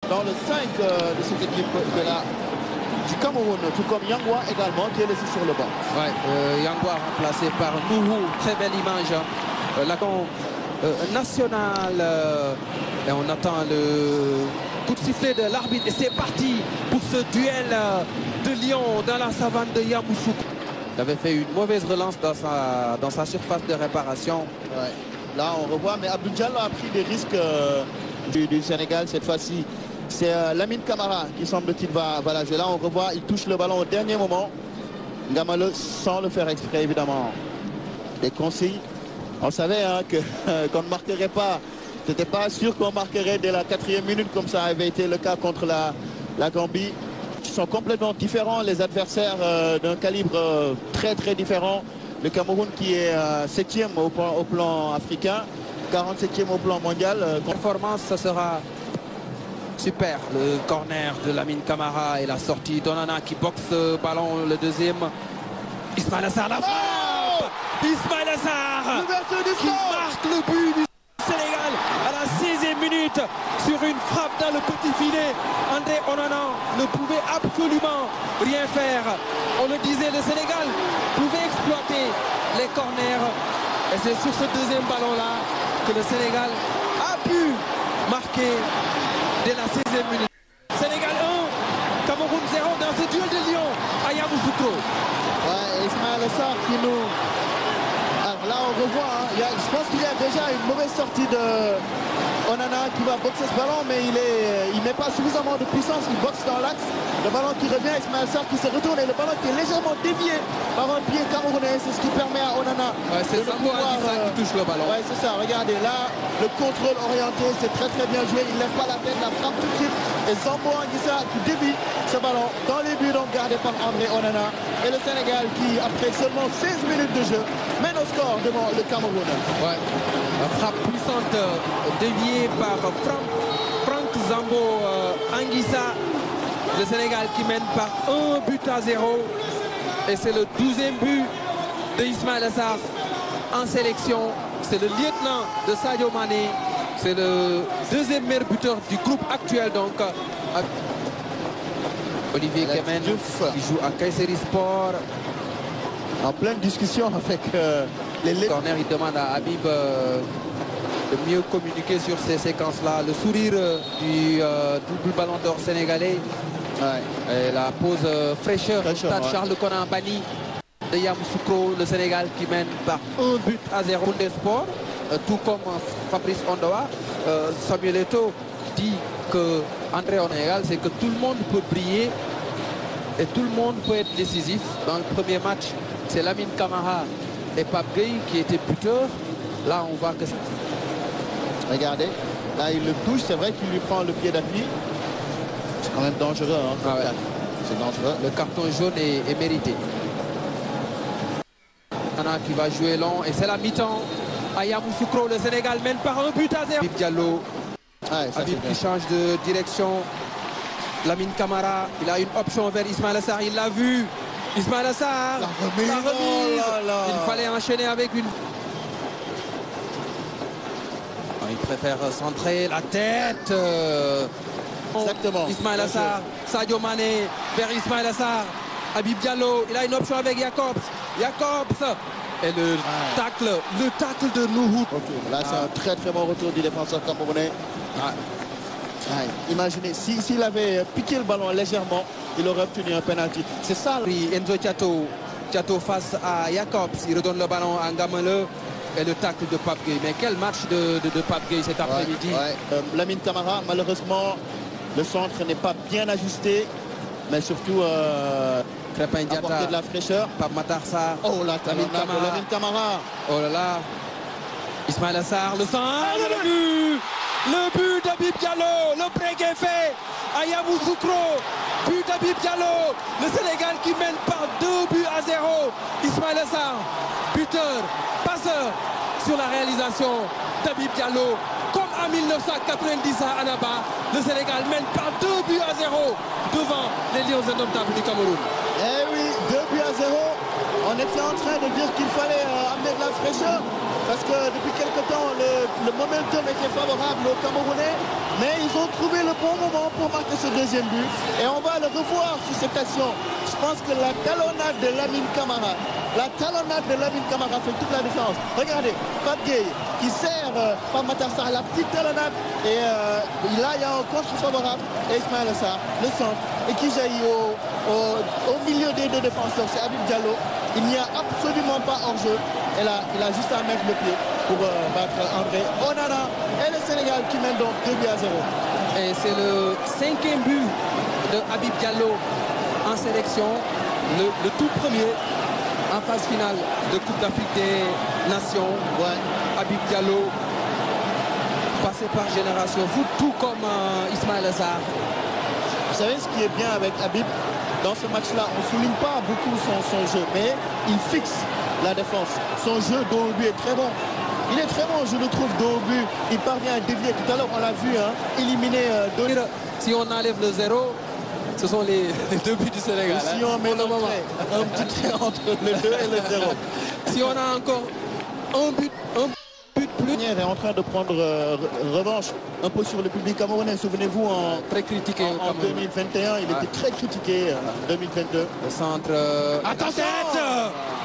dans le 5 de cette équipe du Cameroun, tout comme Yangwa également qui est laissé sur le banc. Ouais, Yangwa remplacé par Nuhu, très belle image. L'attaquant national, et on attend le coup de sifflet de l'arbitre et c'est parti pour ce duel de Lyon dans la savane de Yamoussoukro. Il avait fait une mauvaise relance dans sa surface de réparation. Ouais. Là on revoit, mais Abdou Diallo a pris des risques du Sénégal cette fois-ci. C'est Lamine Camara qui semble-t-il va la jouer. Là on revoit, il touche le ballon au dernier moment. Ngamale sans le faire exprès évidemment. Des consignes. On savait hein, qu'on ne marquerait pas. C'était pas sûr qu'on marquerait dès la 4e minute comme ça avait été le cas contre la Gambie. Ils sont complètement différents, les adversaires d'un calibre très très différent. Le Cameroun qui est 7e au plan africain, 47e au plan mondial. Performance, ça sera super. Le corner de Lamine Camara et la sortie d'Onana qui boxe le ballon, le deuxième. Ismaïla Sarr la frappe. Ismaïla Sarr qui marque le but du Sénégal à la 16e minute sur une frappe dans le petit filet. André Onana ne pouvait absolument rien faire. On le disait, le Sénégal pouvait exploiter les corners. Et c'est sur ce deuxième ballon-là que le Sénégal a pu marquer dès la 16e minute. Sénégal 1, Cameroun 0 dans ce duel de Lyon à Yamoussoukro. Ouais, Ismaïla Sarr qui nous... Alors là on revoit, hein, je pense qu'il y a déjà une mauvaise sortie de Onana qui va boxer ce ballon, mais il met pas suffisamment de puissance, il boxe dans l'axe. Le ballon qui revient, Ismaïla Sarr qui se retourne et le ballon qui est légèrement dévié par un pied camerounais. C'est ce qui permet à Onana c'est Zambo Anguissa qui touche le ballon. Ouais, c'est ça, regardez là, le contrôle orienté, c'est très très bien joué. Il ne lève pas la tête, la frappe tout de suite. Et Zambo Anguissa qui dévie ce ballon dans les buts donc gardés par André Onana. Et le Sénégal qui, après seulement 16 minutes de jeu, mène au score devant le Cameroun. Ouais. La frappe puissante déviée par Franck Zambo Anguissa. Le Sénégal qui mène par 1-0. Et c'est le 12e but de Ismaïla Sarr en sélection. C'est le lieutenant de Sadio Mané. C'est le deuxième meilleur buteur du groupe actuel. Donc, Olivier Kemen qui joue à Kayseri Sport. En pleine discussion avec les corner, il demande à Habib de mieux communiquer sur ces séquences-là. Le sourire du double ballon d'or sénégalais. Ouais. Et la pause fraîcheur du stade Charles Konan Bani de Yamoussoukro, le Sénégal qui mène par 1-0 des sports, tout comme Fabrice Ondoa. Samuel Eto'o dit que André Onana, c'est que tout le monde peut briller et tout le monde peut être décisif. Dans le premier match, c'est Lamine Camara et Pape Gueye qui étaient buteurs. Là, on voit que... Regardez, là il le touche, c'est vrai qu'il lui prend le pied d'appui. C'est quand même dangereux. Hein, ouais. C'est dangereux. Le carton jaune est mérité. Onana qui va jouer long et c'est la mi-temps. À Yamoussoukro, le Sénégal mène par 1-0. Habib Diallo. Habib qui change de direction. Lamine Camara, il a une option vers Ismaïla Sarr, il l'a vu. Ismaïla Sarr, la remise. Oh là là. Il fallait enchaîner avec une... Il préfère centrer la tête. Exactement. Ismaïla Sarr, Sadio Mané vers Ismaïla Sarr. Habib Diallo, il a une option avec Jacobs. Jacobs. Et le tacle de Nuhu. Okay. Là, c'est un très très bon retour du défenseur camerounais. Imaginez, s'il avait piqué le ballon légèrement, il aurait obtenu un penalty. C'est ça. Enzo Thiato face à Jacobs. Il redonne le ballon à Ngamale. Et le tacle de Pape Gueye. Mais quel match de Pape Gueye cet après-midi. Lamine Camara, malheureusement, le centre n'est pas bien ajusté. Mais surtout... Crépin Diatta, apporter de la fraîcheur. Pape Matar Sarr. Oh là, Lamine Camara. Oh là là. Ismaïla Sarr, le centre. Le but. Le but d'Habib Diallo. Le break est fait à Yamoussoukro. But d'Habib Diallo. Le Sénégal qui mène par 2-0. Ismaïla Sarr, buteur, passeur sur la réalisation d'Habib Diallo. Comme en 1990 à Annaba, le Sénégal mène par 2-0 devant les Lions indomptables du Cameroun. Eh oui, 2-0. On était en train de dire qu'il fallait amener de la fraîcheur parce que depuis quelque temps, le momentum était favorable aux Camerounais. Mais ils ont trouvé le bon moment pour deuxième but. Et on va le revoir sur cette action. Je pense que la talonnade de Lamine Camara, fait toute la différence. Regardez, Pape Gueye qui sert par Matar Sarr la petite talonnade. Et là, il y a un contre favorable. Et Ismaïla Sarr, le centre, et qui jaillit au milieu des deux défenseurs. C'est Habib Diallo. Il n'y a absolument pas hors-jeu. Et là, il a juste à mettre le pied pour battre André Onana. Et le Sénégal qui mène donc 2-0. Et c'est le 5e but de Habib Diallo en sélection, le tout premier en phase finale de Coupe d'Afrique des Nations. Ouais. Habib Diallo, passé par Génération Foot, tout comme Ismaïla Sarr. Vous savez ce qui est bien avec Habib dans ce match-là, on ne souligne pas beaucoup son jeu, mais il fixe la défense. Son jeu dos au but est très bon. Il est très bon, je le trouve, dos au but. Il parvient à dévier. Tout à l'heure, on l'a vu, hein, éliminer Si on enlève le 0, ce sont les 2 buts du Sénégal. Si on met un petit trait entre le 2 et le 0. Si on a encore un but plus. Il est en train de prendre revanche un peu sur le public camerounais. Souvenez-vous, très critiqué en 2021, il était très critiqué en 2022. Le centre. Attention,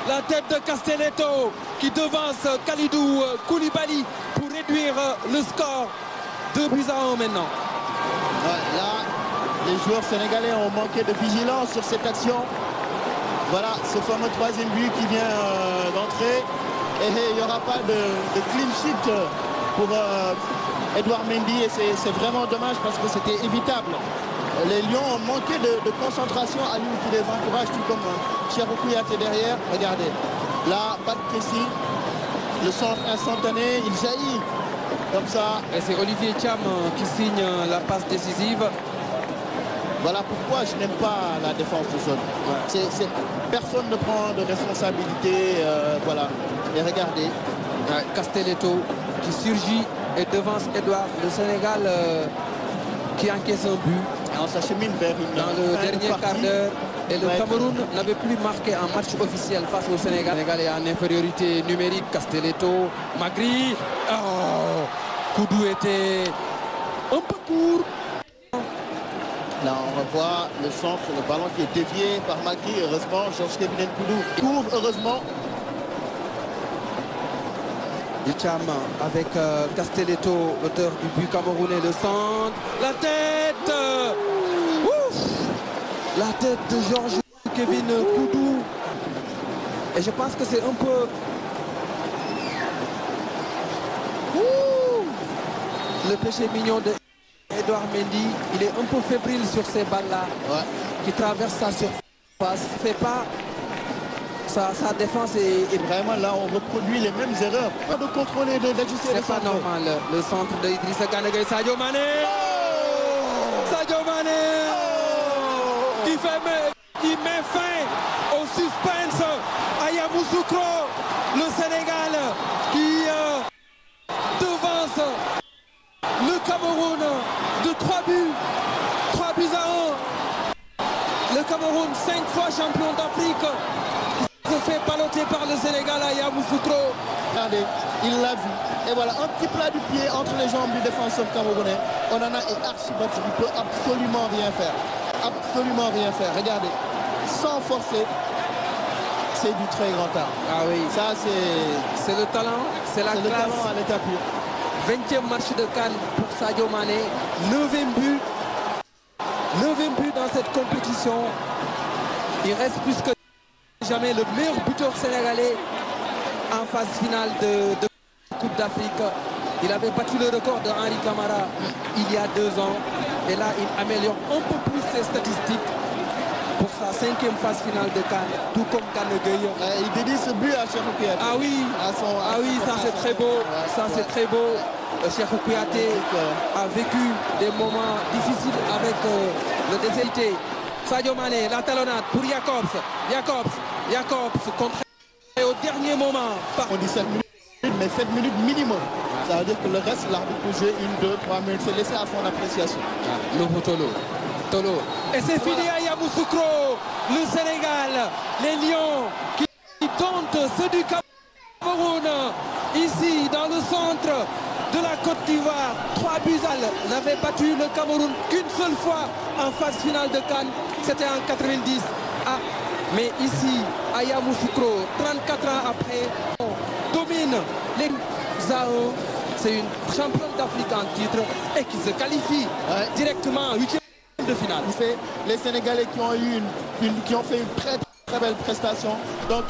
la tête de Castelletto qui devance Kalidou Koulibaly pour réduire le score. 2-1 maintenant. Ouais, là, les joueurs sénégalais ont manqué de vigilance sur cette action. Voilà, ce fameux 3e but qui vient d'entrer. Et il n'y aura pas de clean sheet pour Edouard Mendy. Et c'est vraiment dommage parce que c'était évitable. Les Lions ont manqué de concentration à lui qui les encourage, tout comme Cheikhou Kouyaté derrière. Regardez, là, pas de pressing. Le centre instantané, il jaillit comme ça. Et c'est Olivier Thiam qui signe la passe décisive. Voilà pourquoi je n'aime pas la défense de zone. Ouais. Personne ne prend de responsabilité. Voilà. Et regardez. Castelletto qui surgit et devance Edouard. Le Sénégal qui encaisse un but. Et on s'achemine vers une dans le dernier quart d'heure. Et le Cameroun n'avait plus marqué un match officiel face au Sénégal. Le Sénégal est en infériorité numérique. Castelletto, Magri. Oh, Koudou était un peu court. Là, on revoit le centre, le ballon qui est dévié par Magri. Heureusement, Georges Kevin Koudou court, heureusement. Hicham avec Castelletto, l'auteur du but camerounais, le centre. La tête Ouf. La tête de Georges Kevin Koudou. Et je pense que c'est un peu... le péché mignon de Edouard Mendy. Il est un peu fébrile sur ces balles-là, qui traversent sa surface. Il ne fait pas... Sa défense est vraiment là, on reproduit les mêmes erreurs. Pas de contrôler, d'ajuster. C'est pas normal. Le centre de Idrissa Gana Gueye, Sadio Mané. Sadio Mané qui met fin au suspense à Yamoussoukro. Le Sénégal qui devance le Cameroun de 3 buts. 3 buts à 1. Le Cameroun, 5 fois champion d'Afrique, se fait balloter par le Sénégal à Yamoussoukro. Regardez, il l'a vu. Et voilà, un petit plat du pied entre les jambes du défenseur camerounais. Onana est archi battu, il ne peut absolument rien faire. Absolument rien faire. Regardez, sans forcer, c'est du très grand art. Ah oui. Ça, c'est le talent, c'est la classe. Le talent à l'état pur. 20e match de CAN pour Sadio Mané. 9e but. 9e but dans cette compétition. Il reste plus que jamais le meilleur buteur sénégalais en phase finale de Coupe d'Afrique. Il avait battu le record de Henri Camara il y a 2 ans. Et là, il améliore un peu plus ses statistiques pour sa 5e phase finale de CAN, tout comme Gana Gueye. Il dédie ce but à Cheikhou Kouyaté. Ah oui, ça c'est très beau. Ça c'est très beau. Cheikhou Kouyaté a vécu des moments difficiles avec le déshérité. Sadio Mané, la talonnade pour Jacobs. Jacobs contre au dernier moment. On dit 7 minutes, mais 7 minutes minimum. Ça veut dire que le reste, l'arbitre peut jouer 1, 2, 3 minutes. C'est laissé à son appréciation. Le Tolo. Et c'est fini à Yamoussoukro. Le Sénégal, les Lions qui tentent ceux du Cameroun. Ici, dans le centre de la Côte d'Ivoire. 3 buts à 1 n'avait battu le Cameroun qu'une seule fois en phase finale de CAN. C'était en 90. Ah, mais ici, à Yamoussoukro, 34 ans après, on domine les ZAO. C'est une championne d'Afrique en titre et qui se qualifie directement en 8e de finale. C'est les Sénégalais qui ont fait une très belle prestation. Donc,